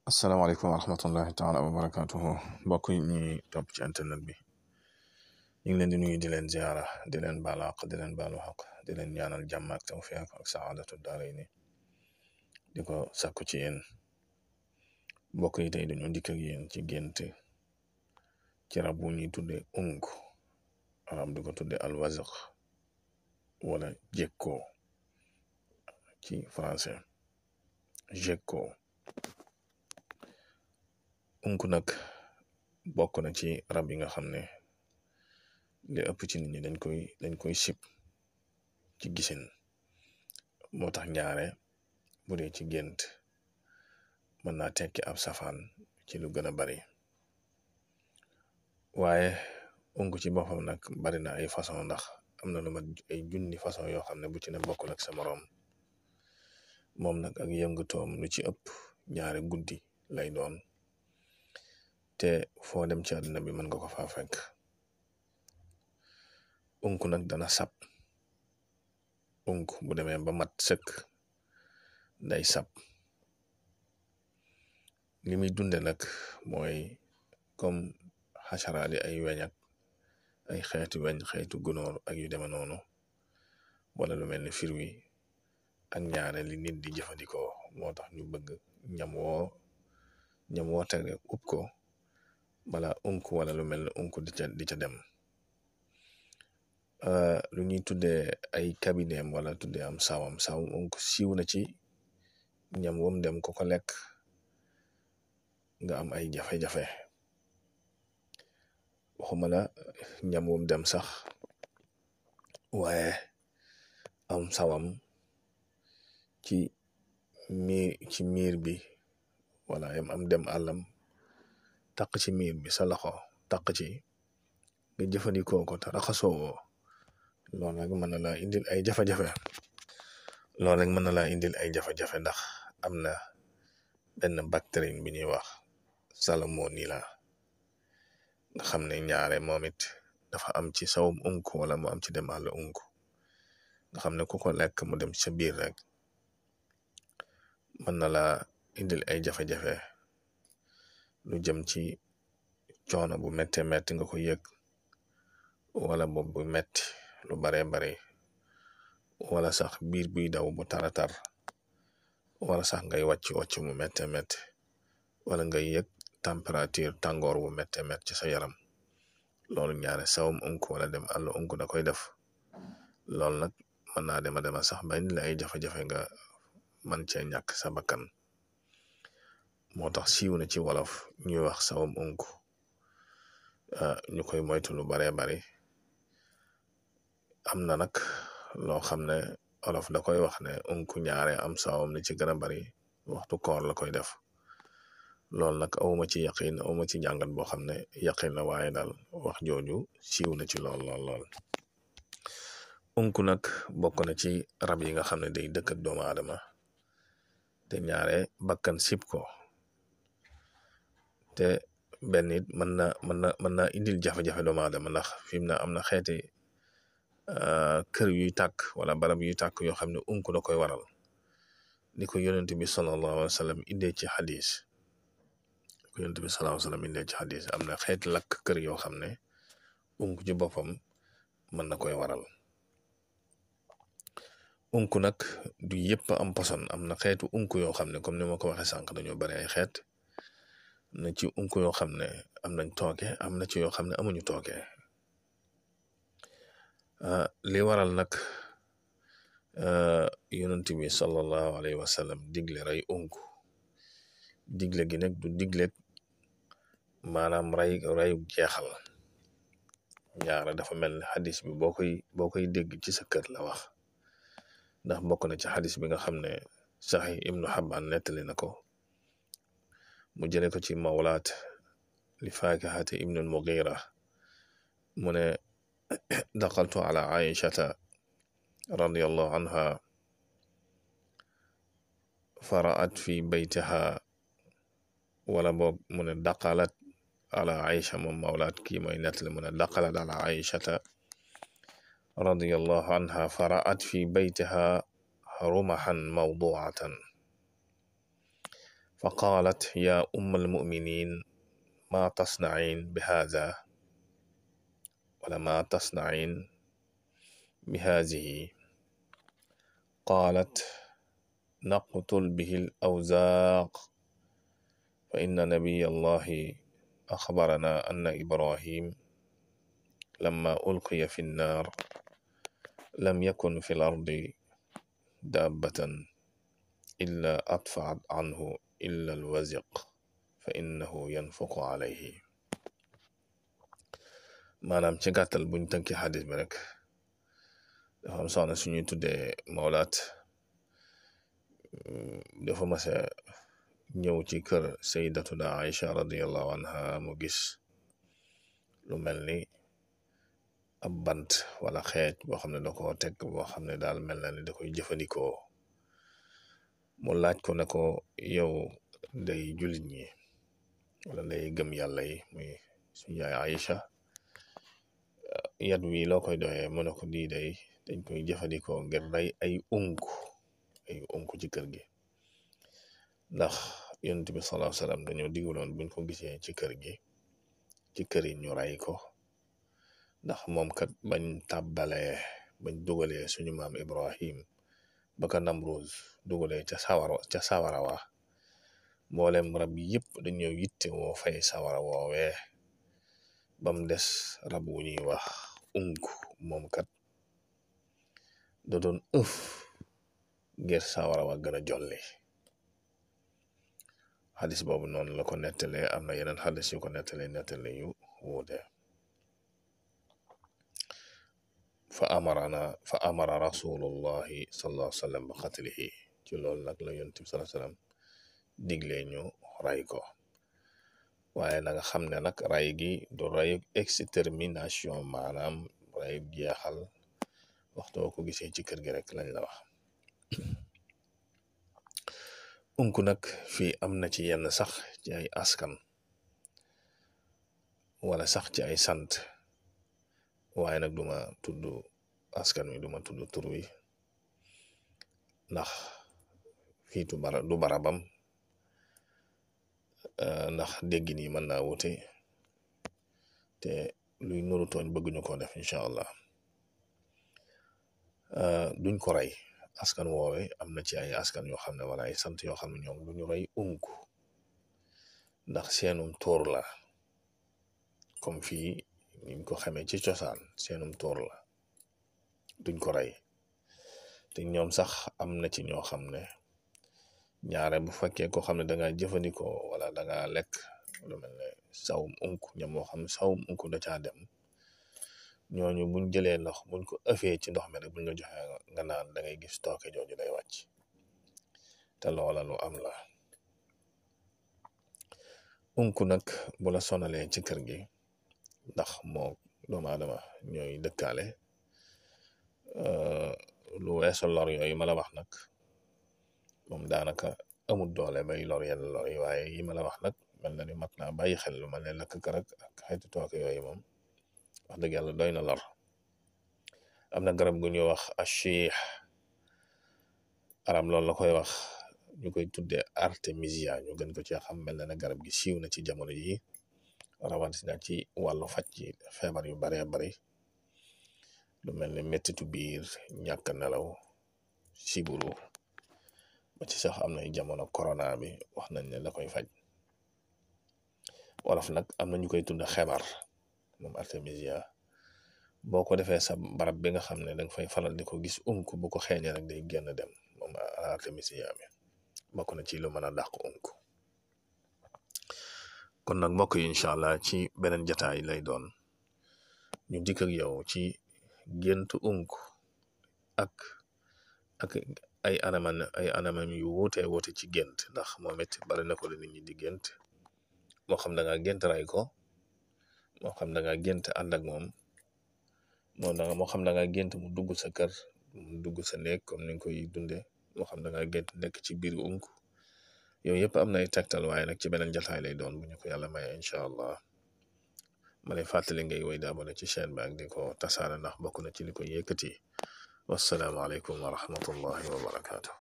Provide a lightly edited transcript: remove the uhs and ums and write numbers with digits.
asalaamaaleykum wa rahmatullahi taala wa barakatuhu mbokk yi ñuy topp ci internet bi ñu ngi leen di nuyu di leen ziara di leen baalu àq di leen baalu àq di leen ñaanal jàmm ak tawfiq ak saadatu daarayni di ko sàkku ci yéen mbokk yi tey dañoo dikk ak yéen ci gént ci rab wu ñuy tudde arab di ko tudde alwazaq wala jekko ci français jekko nag bokk na ci rab yi nga xam ne li ëpp ci nit ñi dañ koy sib ci gisin moo tax ñaare bu dee ci gént mën naa tekki ab safaan ci lu gën a bari waaye ci boppam nag bari na ay façon ndax am na lu mat ay junni façon yoo xam ne bu ci ne bokkul ak sa moroom moom nag ak yëngutoom lu ci ëpp ñaare guddi lay doon te foo dem ci àdduna bi mën nga ko faa fekk nag dana sab bu demee ba mat sëkk day sab li muy dunde nag mooy comme xasaraadi ay weñ ak ay xeetu weñ xeetu gunóor ak yu deme noonu wala lu mel ni firwi ak ñaare li nit di jëfandikoo moo tax ñu bëgg ñam woo tege ub ko bala wala lu mel ne di ca dem lu ñuy tuddee ay kabineem wala tuddee am sawam siiw na ci ñam wom dem ko lekk nga am ay jafe-jafe waxuma la ñam wom dem sax waaye am sawam ci miir bi wala am dem àllam taq ci miir bi sa loxo taq ci nga jëfandikoo ko te raxasoo loolu rek mën na laa indil ay jafe-jafe ndax am na benn bactérie bi ñuy wax salmonella nga xam ne ñaare moom it dafa am ci sawum wala mu am ci dem àll nga xam ne ku ko lekk mu dem sa biir rek mën na laa indil ay jafe-jafe lu jëm ci coono bu méttee métti nga ko yëg wala bopp bu métti lu baree bari wala sax biir buy daw bu taratar wala sax ngay wàcc mu méttee métti wala ngay yëg température tàngoor bu méttee métti ci sa yaram loolu ñaare sawum wala dem àll da koy def loolu nag mën naa dema sax ba indi la ay jafe-jafe nga man cee ñàkk sa bakkan moo tax siiw na ci wolof ñuy wax sawum ñu koy moytu lu baree bari am na nag loo xam ne wolof da koy wax ne ñaare am sawam li ci gën a bari waxtu koor la koy def loolu nag awuma ci yaqin awuma ci jàngat boo xam ne yaqin la waaye daal wax jooju siiw na ci lool nag bokk na ci rab yi nga xam ne day dëkk ak doomu aadama te ñaare bakkan sib ko te benn it mën na indil jafe-jafe doomu aadama ndax fi mu ne am na xeeti kër yuy tàkk wala barab yuy tàkk yoo xam ne da koy waral ni ko yonent bi sallallahu alayhi wa sallam indee ci xadis am na xeeti lakk kër yoo xam ne ci boppam mën na koy waral nag du yëpp am poson am na xeetu yoo xam ne comme ni ma ko waxee sànq dañoo bari ay xeet na ci yoo xam ne am nañ tooke am na ci yoo xam ne amuñu tooke li waral nag yonent bi sallallahu alayhi wa sallam digle rey digle gi nag du digle maanaam reyu jeexal ñaara dafa mel ni xadis bi boo koy dégg ci sa kër la wax ndax bokk na ci xadis bi nga xam ne Sahih Ibnu Xabbaan nettali na ko mu jële ko ci mawlaat li Faakihata ibnu al-Mughira mu ne daxaltu ala Aïchata radiyallahu anha faraat fi baytiha wala boog mu ne daqalat ala Aïcha moom mawlaat kii mooy nettali mu ne daqalat ala Aïchata radiyallahu anha faraat fi baytiha rumahan mawduatan فقالت يا أم المؤمنين ما تصنعين بهذا ولا ما تصنعين بهذه؟ قالت نقتل به الأوزاق فإن نبي الله أخبرنا أن إبراهيم لما ألقي في النار لم يكن في الأرض دابة إلا أطفأت عنه إلا الوزق فإنه ينفق عليه. maanaam ci gàttal buñ tënki xadis bi rek dafa am soxna suñuy tuddee Mawlaat dafa mase ñëw ci kër sayyidatuna Aïcha radiyallahu anha mu gis lu mel ni ab bant wala xeej boo xam ne da ko teg boo xam ne daal mel na ni da koy jëfandikoo mu laaj ko ne ko yow day jullit ñi wala day gëm yàlla yi muy suñu yaay Aïcha yat wi loo koy doyee mu ne ko di day dañ koy jëfandikoo ngir rey ay unku ci kër gi ndax yonent bi sallallahu alayhi wasallam dañoo digaloon buñ ko gisee ci kër gi ci kër yi ñu rey ko ndax moom kat bañ dugalee suñu maam Ibrahim ba ka Namrud dugalee ca sawara wa mboolem rab yëpp dañoo yitte woo fay sawara woowee bam des rab wu ñuy wax moom kat da doon ngir sawara wa gën a jolli. xadis boobu noonu la ko nettalee am na yeneen xadis yu ko nettale yu wuute. fa amara rasulullahi sallallahu alayhi wa sallam bi qatlihi ci loolu nag la yonent bi sallallahu alayhi wa sallam diglee ñu ray ko waaye na nga xam ne nag ray gi du rayu extermination maanaam rayu jeexal waxtoo ko gisee ci kër gi rek lañ la wax. nag fii am na ci yenn sax ci ay askan wala sax ci ay sant waaye nag duma tudd askan wi duma tudd tur wi ndax fii du barabam ndax dégg nii mën naa wute te luy nuru tooñ bëgguñu ko def incha allah duñ ko rey askan woowe am na ci ay askan yoo xam ne wala ay sant yoo xam ne ñoom duñu rey ndax seenum tóor la comme fii niñ ko xamee ci cosaan seenum tóor la duñ ko rey te ñoom sax am na ci ñoo xam ne ñaare bu fekkee ko xam ne danga jëfandikoo wala danga lekk lu mel ne sawum ñam moo xam sawum da caa dem ñooñu buñ jëlee ndox buñ ko ëffee ci ndox mi rek buñ la joxee nga naan da ngay gis tooke jooju day wàcc te loola lu am la. nag bu la sonalee ci kër gi ndax moo doomu aadama ñooy dëkkaale lu weesu lor yooyu ma la wax nag moom daanaka amul doole bay lor yenn lor yi waaye yi ma la wax nag mel na ni mat naa bàyyi xel lu ma ne lakk karak ak xeetu tooke yooyu moom wax dëgg yàlla doy na lor. am na garab gu ñuy wax achih aram loolu la koy wax ñu koy tuddee artemisia ñu gën ko ci xam mel na ne garab gi siiw na ci jamono yi rawatina ci wàllu faj ci feebar yu baree bari lu mel ne mettitu biir ñàkk nelaw siburu ba ci sax am na jamono corona bi wax nañ ne la koy faj wolof nag am na ñu koy tudd xebar moom artemisia boo ko defee sa barab bi nga xam ne danga fay faral di ko gis bu ko xeeñee rek day génn dem moom artemisia bi bokk na ci lu mën a dàq kon nag mbokk yi incha allah ci beneen jataay lay doon ñu dikk ak yow ci géntu ak ay anamam yu wuute ci gént ndax moom it bari na ko la nit ñi di gént moo xam da nga gént ray ko moo xam da nga gént ànd ak moom moo xam da nga gént mu dugg sa kër mu dugg sa néeg comme ni nga koy dunde moo xam da nga gént nekk ci biir yooyu yëpp am na ay tegtal waaye nag ci beneen jataay lay doon bu ñu ko yàlla maye incha allah ma lay fàttali ngay woy di abonné ci chaîne bi ak di ko tasaare ndax bokk na ci li ko yëkkati wassalaamu aleykum wa rahmatullahi wa barakaatu.